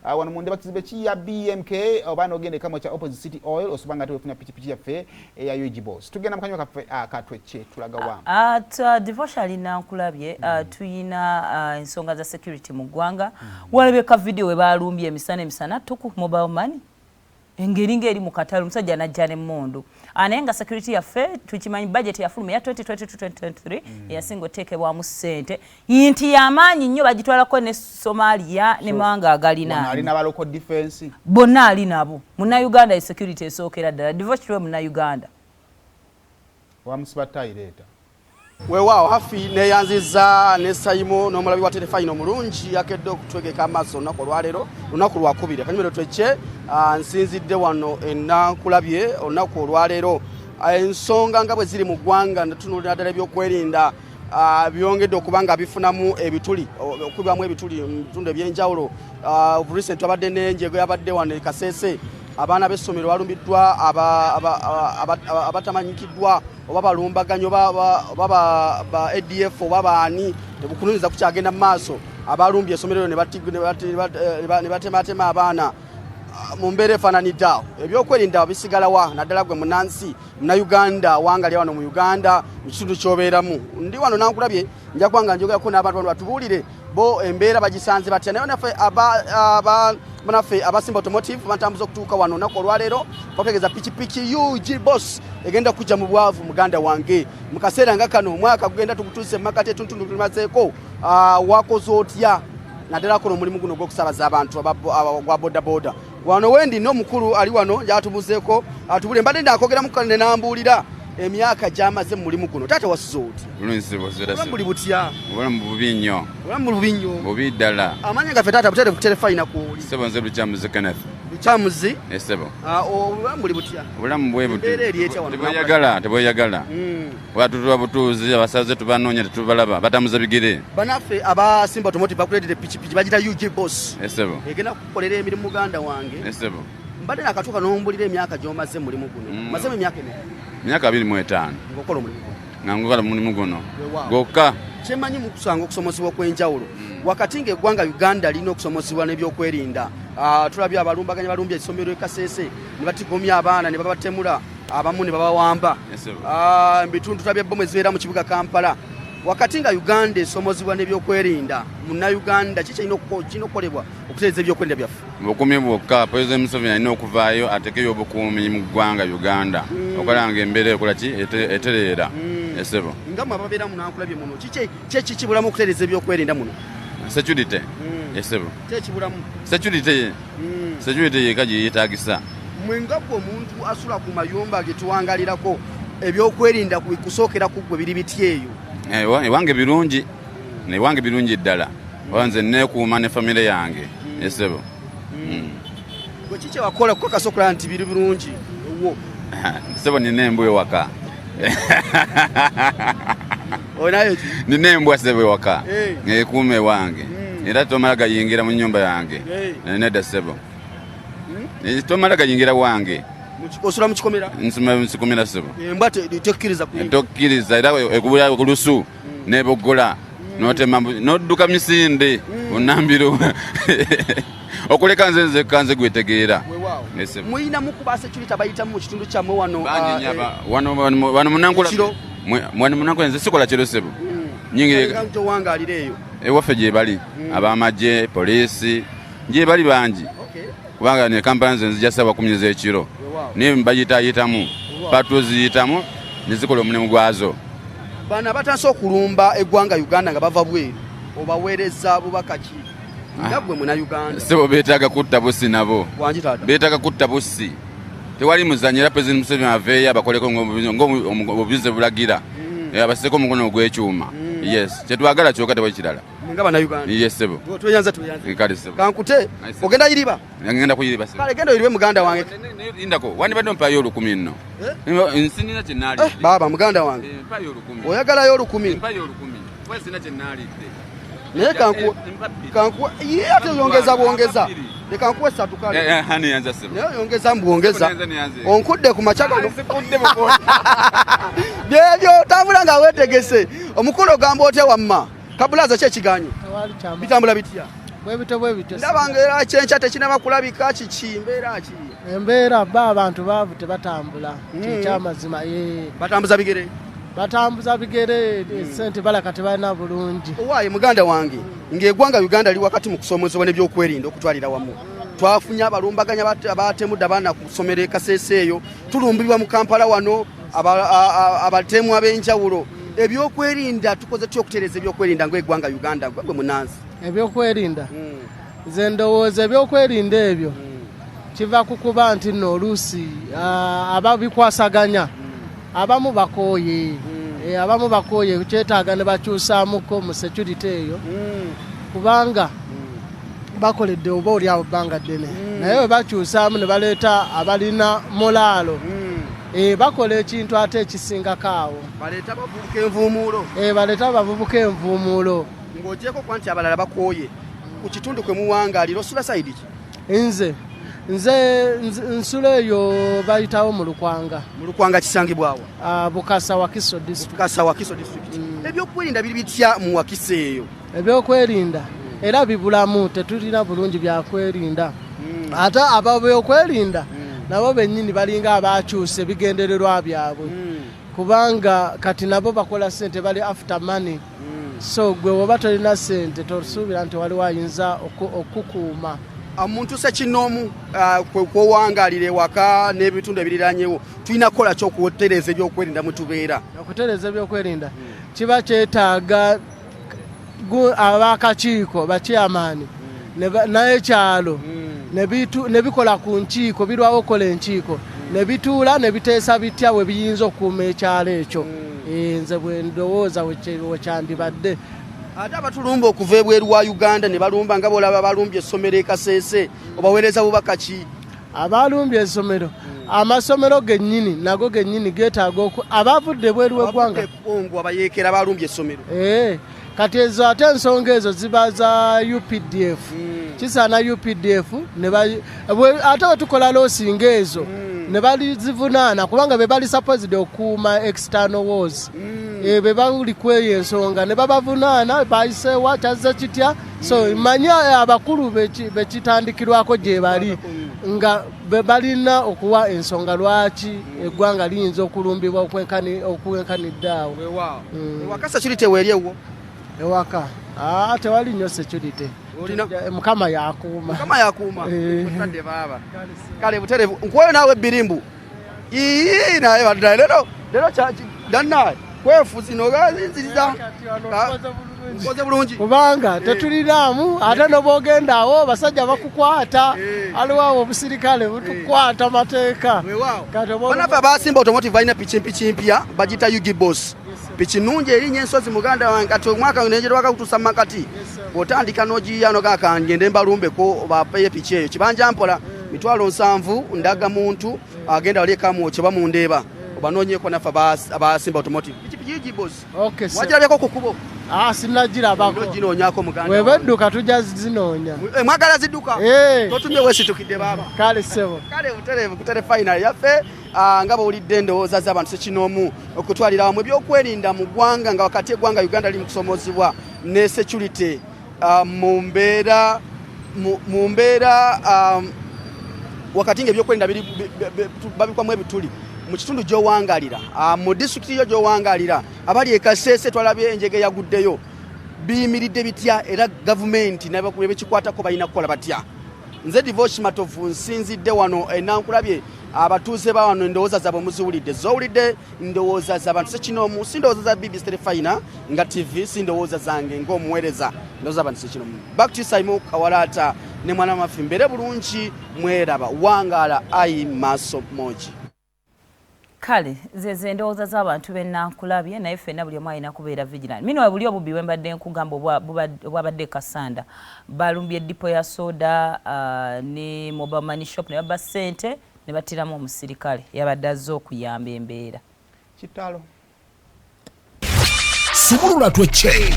wano wano munde bakizibe ya BMK obana ogende kamo cha Opposite City Oil osubanga tufuna pichipichi yafe ya UG Boss tugenda mukanywa kafe katweche tulaga wa at Devosh Abe Nakulabye tuyina ensonga za security mu ggwanga walabe ka video we balumbye emisana tuku mobile money engeringa eri mu katalo musajja najja ne mmondo anenga security yafe tukimanyi budget ya fuluma ya 2022-2023 ya single tekebwa mu ssente yinti yamanyi nnyo bagitwalako ne Somalia ne mawanga agalina alina ba local defense bonna ali nabo muna Uganda security esokera ddala Devosh we muna Uganda wamusibata ireta weewaawo hafi neyanziza ne Saimo n'omulabi wa telefayino mulungi yakedde okutwegeka amaaso olunaku olwaleero lunaku lwakubiri akanyumiro twekye nsinzidde wano Nakulabye olunaku olwaleero ensonga nga bwe ziri mu ggwanga netunuulira ddala ebyokwerinda byongedde okuba nga bifunamu ebituli okubibamu ebituli mu bitundu ebyenjawulo recent abadde n'enjego yabadde wano e Kasese abaana b'essomero balumbiddwa abatamanyikiddwa oba balumbaganyo ba ADF oba baani tebukununiza kukyagenda mu maaso abalumbye essomero ne batematema abaana mu mbeera efaananidde awo ebyokwerinda bisigala wa naddala gwe munansi muna Uganda wangali wano mu Uganda mu kitundu ky'obeeramu ndi wano Nakulabye nja kuba nga njogerako n'abantu bano batubuulire bo embeera bagisanze batya naye naffe banaffe abasimba automotive batambuza okutuuka wano olunaku olwaleero bategeeza pikipiki UG Boss egenda kujja mu bwavu muganda wange mu kaseera nga kano omwaka gugenda tugutuuse mu makati etuntundu tulimazeeko wakoze otya naddala kola omulimu guno gw'okusaabaza abantu gwa boda wano wendi n'omukulu ali wano yatubuzeeko atubule mbadde ndaakogeramu ne nambuulira emyaka gy'amaze mu mulimu guno taata wasuze otya buli butya bubi nnyo bubi ddala amanya gaffe taata butere ku telefayina kuoli sebo nze lukyamuzi Kenneth lukyamuzi esebo obulamu buli butya obulamu bwe buti embeera eri etya wano tebweyagala watutuwa butuuzi abasaze tubanoonya tetubalaba batamuza bigere banaffe abasimba automotive bakuleetera epikipiki bagita UG Boss esebo egenda kukolera emirimu muganda wange esebo mbadde nakatuuka n'ombulira emyaka gy'omaze mu mulimu guno mazemu emyaka emeka myaka 25 ng'okola omulimu nga ngokola omulimu guno gwokka kyemanyi mu kusanga okusomesebwa kw'enjawulo wakati ng'eggwanga Uganda lina okusomesebwa n'ebyokwerinda tulabye abalumbaganya balumbye essomero e Kasese ne batigomya abaana ne babatemula abamu ne babawamba ebitundu tulabye bbomu ezibeera mu kibuga Kampala wakati nga Uganda esomozebwa n'ebyokwerinda muna Uganda kiki kino okukolebwa okutereeza ebyokwerinda byaffe obukuumi bwokka President Museveni alina okuvaayo atekeyo obukuumi mu ggwanga Uganda okolanga embeera ekola ki etereera esebo nga mmwe ababeera mu Nakulabye muno kiki kibulamu okutereeza ebyokwerinda muno security esebo kibulamu security yeka gyeyetaagisa mwe nga gwe omuntu asula ku mayumba getuwangalirako ebyokwerinda kusookera ku gwe biri biti eyo ewange birungi ddala wanze neekuuma ne famire yange esebo gwe kiki wakola kukakasa okulaba nti biri birungi ewo sebo nina embwa ewaka onayo ki nina embwa sebo ewaka ekuuma ewange era tomala gayingira mu nnyumba yange nedda sebo tomala gayingira wange osula mu kikomera nsikomera sebo embwa tokkiriza era ekubula kulusu nebogola notema nodduka misinde onambiro okuleka nze kanze gwetegeera muyina mukuba security abayitamu mu kitundu kyammwe wano munankola nze sikola kiro sebo nyingi wangalire eyo ewaffe gyebali abamagye poliisi gyebali bangi kubanga ne kampala nze nzija saba 10 z'ekiro naye bayitayitamu patu ziyitamu nezikola omulimu gwazo bana batasa okulumba eggwanga Uganda nga bava bweru obaweereza bubaka ki nga gwe muna Uganda sebo beetaaga kutta bussi nabo wangi taata beetaaga kutta bussi tewali muzanyira President Museveni aveeyo abakoleko ng'obubize bulagira abaseko omukono ogw'ekyuma yes kyetwagala kyokka tewali kirala nga bana Uganda yes sebo tweyanza kale sebo kankute ogenda yiriba ngenda kuyiriba sebo kale genda yiribe muganda wange indako wandibadde mpayo 10 nno nsinina kyenali baba muganda wange mpayo 10 oyagalayo 10 mpayo 10 wesina kyenalidde naye kankuwa ye ate yongeza leka nkuwe 3 kale hani yanza sebo naye yongeza mbwongeza onkudde ku machaka byebyo tambula nga weetegese omukulu ogamba otya wamma kabulaza kyekiganyo bitambula bitya bwebito ndabanga era ekyenkya tekinaba kulabika kiki mbeera ki embeera abantu baavu tebatambula kyamazima batambuza bigere sente balaka tebalina bulungi owaaye muganda wange ng'eggwanga Uganda li wakati mu kusomozebwa n'ebyokwerinda okutwalira wamu twafunye abalumbaganya abatemudde abaana ku ssomero e Kasese eyo tulumbibwa mu Kampala wano abatemu ab'enjawulo ebyokwerinda tukoze tutya okutereeza ebyokwerinda ng'eggwanga Uganda gwe munansi ebyokwerinda nze ndowooza ebyokwerinda ebyo kiva ku kuba nti nno oluusi ababikwasaganya abamu bakooye kyetaaga ne bakyusaamuko mu security eyo kubanga bakoledde oba oli abo bbanga ddene naye bwe bakyusaamu ne baleeta abalina mulaalo bakola ekintu ate ekisingako awo baleeta abavubuka envuumuulo ng'ogyeko kuba nti abalala bakooye ku kitundu kwe muwangaalira osula sayidi ki nze nsula eyo bayitawo mu Lukwanga kisangibwawo Bukasa Wakiso district ebyokwerinda biri bitya mu Wakiso eyo ebyokwerinda era bibulamu tetulina bulungi byakwerinda ate ababyokwerinda nabo bennyini balinga abakyuse bigendererwa byabwe kubanga kati nabo bakola sente bali after money so gwe woba tolina sente tosuubira nti waliwo ayinza okukuuma omuntu sekinoomu kwewangaalira ewaka n'ebitundu ebiriranyewo tulina kukola ki okutereeza ebyokwerinda mwe tubeera okutereeza ebyokwerinda kiba kyetaaga abakakiiko bakyamaani n'ekyalo ne bikola ku nkiiko birwawo okukola enkiiko ne bituula ne biteesa bitya we biyinza okukuuma ekyalo ekyo nze bwe ndowooza wekyandibadde ate abatulumba okuva ebweru wa Uganda ne balumba nga bolaba balumbye essomero e Kasese obaweereza bubaka ki abalumbye essomero amasomero gennyini nago gennyini geetaaga abavudde bweru w'eggwanga abayeekera balumbye essomero kati ezo ate ensonga ezo ziba za UPDF kisaana UPDF ate wetukola loosinga ezo ne balizivunaana kubanga be bali supposed okuuma external wars be bali kweyo ensonga ne babavunaana bayiseewa kyazze kitya so manya abakulu bekitandikirwako gye bali nga be balina okuwa ensonga lwaki eggwanga liyinza okulumbibwa okwenkanidde awo ewaka security weeryewo ewaka tewali nnyo security mukama yakuuma otadde baaba kale buterevu nkwoyo naawe ebirimbu naye baddaye lero dannaye kwefuzi nogazinziriza nkoze bulungi kubanga tetulinamu ate nobogenda awo basajja bakukwata aliwawo obusirikale butukwata mateeka banafe abasimba automotive balina piki mpya bagita Ugibos piki nungi erinnya ensozi muganda wange kati omwaka nenjerwaka kutuusa makati otandika nogiya nogaka ngende mbalumbeko bapeye piki eyo kibanja mpola 7,000 ndaga muntu agenda wali ekamwoki bamundeeba obanoonyeko nafe abasimba automotive piki Ugibos wagirabyeko ku kubo sinagirabako ginoonyako muganda webedduka tujja zinoonya mwagala zidduka totumye wesitukidde baaba kale ssebo kale buterevu kutere final yaffe nga bawulidde endowooza z'abantu sekinoomu okutwalira wamu ebyokwerinda mu ggwanga nga wakati eggwanga Uganda liri mu kusomozebwa ne security mu mbeera wakati ng'ebyokwerinda babikwamu ebituli mu kitundu gy'owangalira mu disitulikiti yo gy'owangalira abali e Kasese twalabye enjege yaguddeyo biyimiridde bitya era gavumenti n'abekikwatako balina kukola batya nze Devosh Matovu nsinzidde wano Nakulabye abatuuze ba wano endowooza zaabwe muziwulidde zowulidde ndowooza z'abantu sekinoomu si ndowooza za BBC Terefayina nga TV si ndowooza zange ng'omuweereza ndowooza abantu sekinoomu back to Simon Kawalata ne mwana mafi mbere bulungi mweraba wangaala ayi maaso moji kale zeze ndowooza z'abantu Nakulabye naye ffenna buli omu alina kubeera vigilant mino buli obubbi bwe mbadde nkugamba obwabadde Kasanda balumbye dipo ya soda ne mobile money shop ne babba ssente ne battiramu omusirikale yabadde azze okuyamba embeera kitalo Sumulula twecce